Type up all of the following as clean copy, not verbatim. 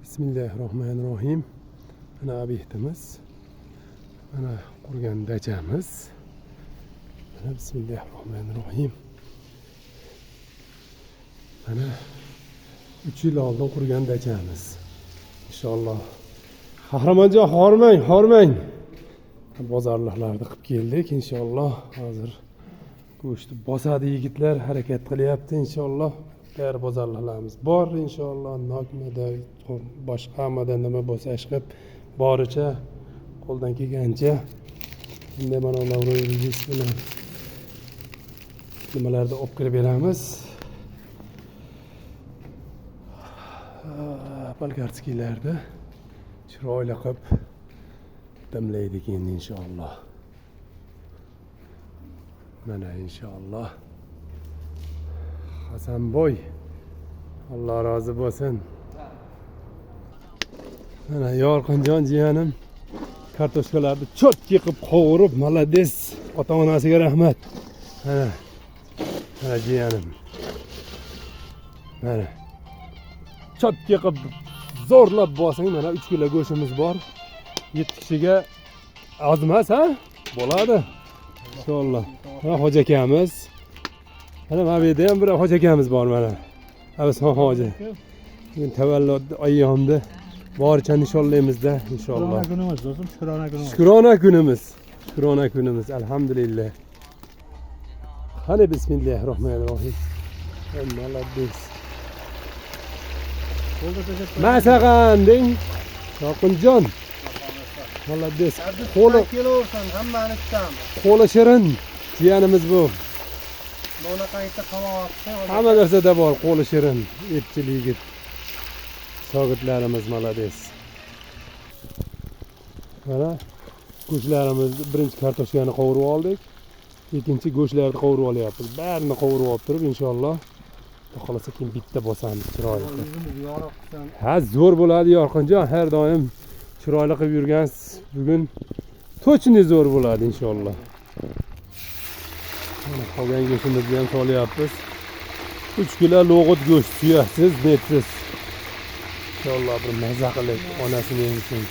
Bismillahirrahmanirrahim. Mana obyektimiz. Mana qurgan dachamiz. Mana bismillahirrahmanirrahim. Mana 3 yil oldin qurgan dachamiz. Inshaalloh. Qahramonjon hormang. Bozorliklarni qilib keldik inshaalloh. Hozir go'shtni bosadi yigitlar harakat qilyapti inshaalloh. Bari bozorliklarimiz bor inshaalloh. Nokmada boshqa hamada nima bo'lsa ish qilib boricha qo'ldan kelgancha endi mana Navro'yingiz bilan nimalarni olib kirib beramiz. Bolgarskilarni chiroyli qilib damlaydik endi inshaalloh. Mana inshaalloh. Hasanboy Alloh rozi bo'lsin. Mana Yorqinjon jiyanim kartoshkalarni cho'tki qilib qovurib, malades. Ota-onasiga rahmat. Mana jiyanim. Mana cho'tki qilib zo'rlab bosing. Mana 3 kilo go'shtimiz bor. 7 kishiga ozmas, ha? Bo'ladi. Inshaalloh. Mana hoji akamiz. Mana bu yerda ham bir hoji akamiz bor mana. Avson hoji. Bugun tavallud ayyomda boricha nishonlaymiz-da inshaalloh. Kunimiz do'stim, Shukrona kunimiz. Shukrona kunimiz. Alhamdulillah. Qani bismillahirrohmanirrohim. Malades. Masag'an deng. Yorqinjon. Malades. Qo'li kelaversan, hammani kutamiz. qo'li shirin jiyanimiz bu. Bunaqangi qamoqda Hamma narsada bor qo'li shirin, epchil yigit. Shogirtlarimiz malades. Mana go'shtlarimizni birinchi kartoshkani qovurib oldik. Ikkinchi go'shtlarni qovurib olyapmiz. Barini qovurib olib turib inshaalloh xohlasa keyin bitta bosamiz chiroyli. Ha, zo'r bo'ladi Yorqinjon, har doim chiroyli qilib yurgansiz. Bugun to'chni zo'r bo'ladi inshaalloh. Mana qolgan go'shtimizni ham solyapmiz. 3 kilo lo'g'it go'sht suyaksiz, netsiz. İnşallah bir maza qilib onasini yengsin.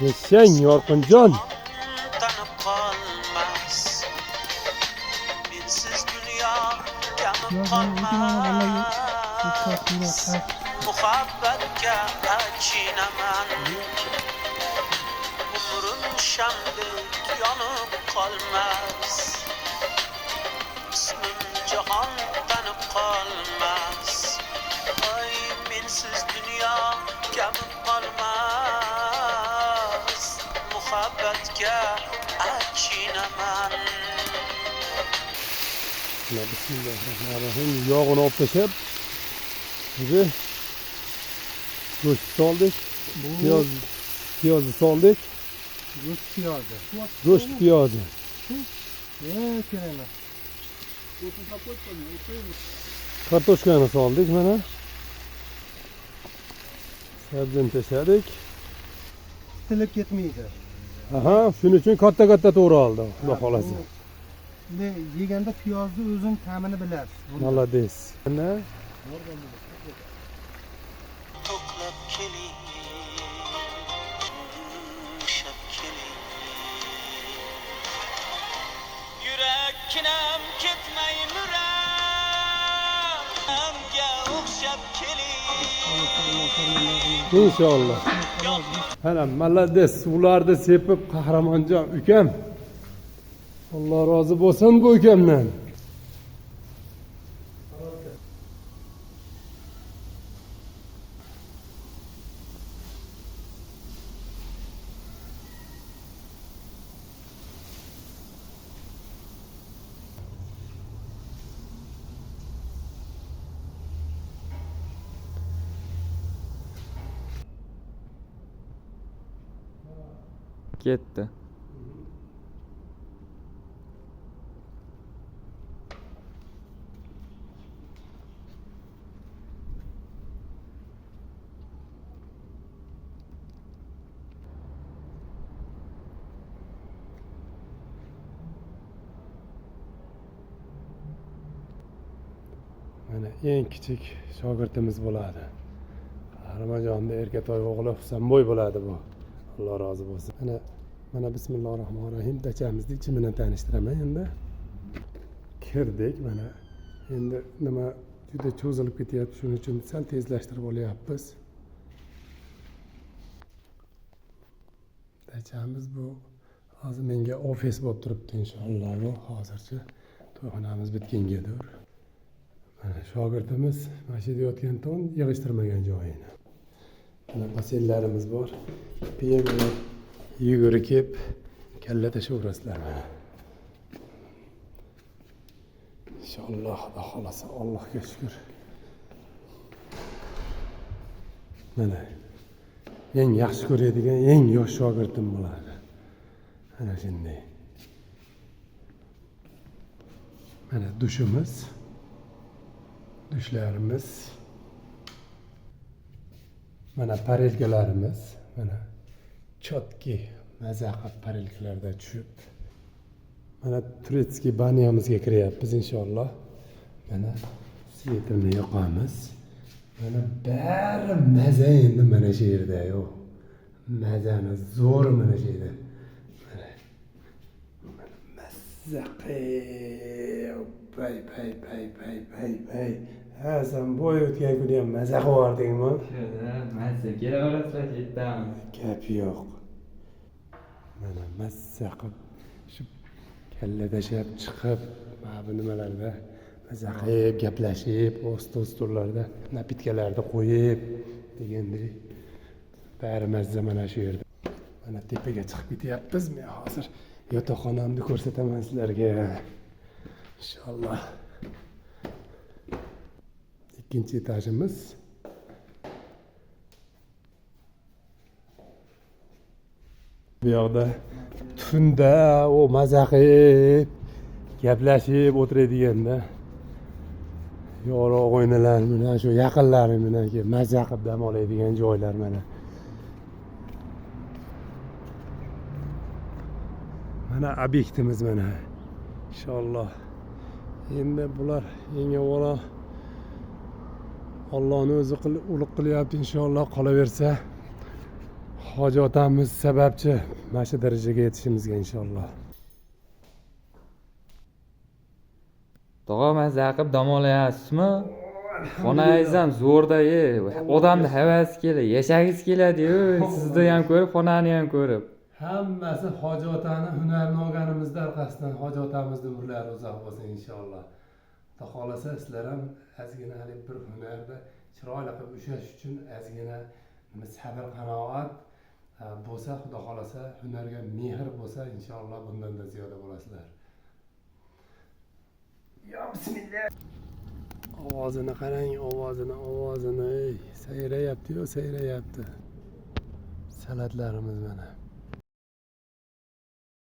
Yashang Yorqinjon. Tanib qolmas. Mensiz dunyo kamib qolmas. Muhabbatga achinaman. Umrim shamdek yonib qolmas. İsmim jahon tanib qolmas. Ay mensiz dunyo kamib qolmas. Muhabbatga achinaman. Bismillahirrahmanirrahim. Yog'ini olib tashlab, bizi go'sht soldik. Piyozni soldik. go'sht piyozi. Go'sht piyozi. Kerak. Kartoshkani soldik mana. Sabzini tashladik. Tilib ketmaydi. Aha, shuning uchun katta-katta to'g'ri oldi, xudo xolasa. Endi yeganda piyozni o'zing ta'mini bilasiz. Malades. Mana To'qlab keling. Shab keling. Yurakkinam ketmay muramga o'xshab keling. inshaalloh. Mana malades suvlarni sepib Qahramonjon ukam. Alloh rozi bo'lsin bu ukamdan. Ketdi. Mana eng kichik shogirdimiz bo'ladi. Qahramonjonda Erkatoy o'g'li Husanboy bo'ladi bu. Alloh rozi bo'lsin. Mana bismillahirrohmanirrohim dachamizni ichi bilan tanishtiraman endi. Kirdik mana. Endi nima juda cho'zilib ketyapti, shuning uchun sal tezlashtirib olyapmiz. Dachamiz bu hozir menga ofis bo'lib turibdi inshaalloh bu hozircha to'yxonamiz bitgangadir. Mana shogirdimiz mana shu yerda yotgan ton yig'ishtirmagan joyini. Mana basenlarimiz bor. Piyolar yugurib kelib kalla tashaverasizlar mana. İnşallah Xudo xolasa Allohga shukr. Mana eng yaxshi ko'radigan eng yosh shogirdim bo'ladi. Mana shunday. Mana dushimiz, dushlarimiz. Mana parelkalarimiz, mana chotki maza qilib parelkalarda tushib. Mana turetskiy banyamizga kiryapmiz inshaalloh. Mana svetilni yoqamiz. Mana bari maza endi mana shu yerda yo. Mazani zo'r mana shu yerda. Mana mazza pay. Ha, sen bo'y o'tgan kuni ham maza qildingmi? Mazza kelaverasizlar ketamiz. Gap yo'q. Mana mazza qilib shu kalla tashab chiqib, mana bu nimalarda maza qilib, gaplashib, stollarda napitkalarni qo'yib degandek bari mazza mana shu yerda. Mana tepaga chiqib ketyapmiz. Men hozir yotoqxonamni ko'rsataman sizlarga. Inshaalloh. Ikkinchi etajimiz. Bu yoqda tunda o maza qilib gaplashib o'tiradiganda yorug' o'ynalar bilan shu yaqinlarim bilan kelib maza qilib dam oladigan joylar mana. Mana obyektimiz mana. Inshaalloh. Endi bular eng avvalo Allohning o'zi ulug' qilyapti inshaalloh qolaversa. Hoji otamiz sababchi mana shu darajaga yetishimizga inshaalloh. Tog'a mazza qilib dam olayapsizmi? Xonangiz ham zo'rda-ye. Odamni havasi keladi, yashagisi keladi-yu. Sizni ham ko'rib, xonani ham ko'rib. Hammasi Hoji otani hunarini olganimizda orqasidan Hoji otamizning umrlari uzoq bo'lsin inshaalloh. Xudo xolasa sizlar ham ozgina hali bir hunarda chiroyli qilib ushlash uchun ozgina sabr, qanoat bo'lsa, Xudo xolasa hunarga mehr bo'lsa inshaalloh bundan-da ziyoda bo'lasizlar. Ya bismillah. Ovozini qarang, ovozini sayrayapti-yu, sayrayapti. Salatlarimiz mana.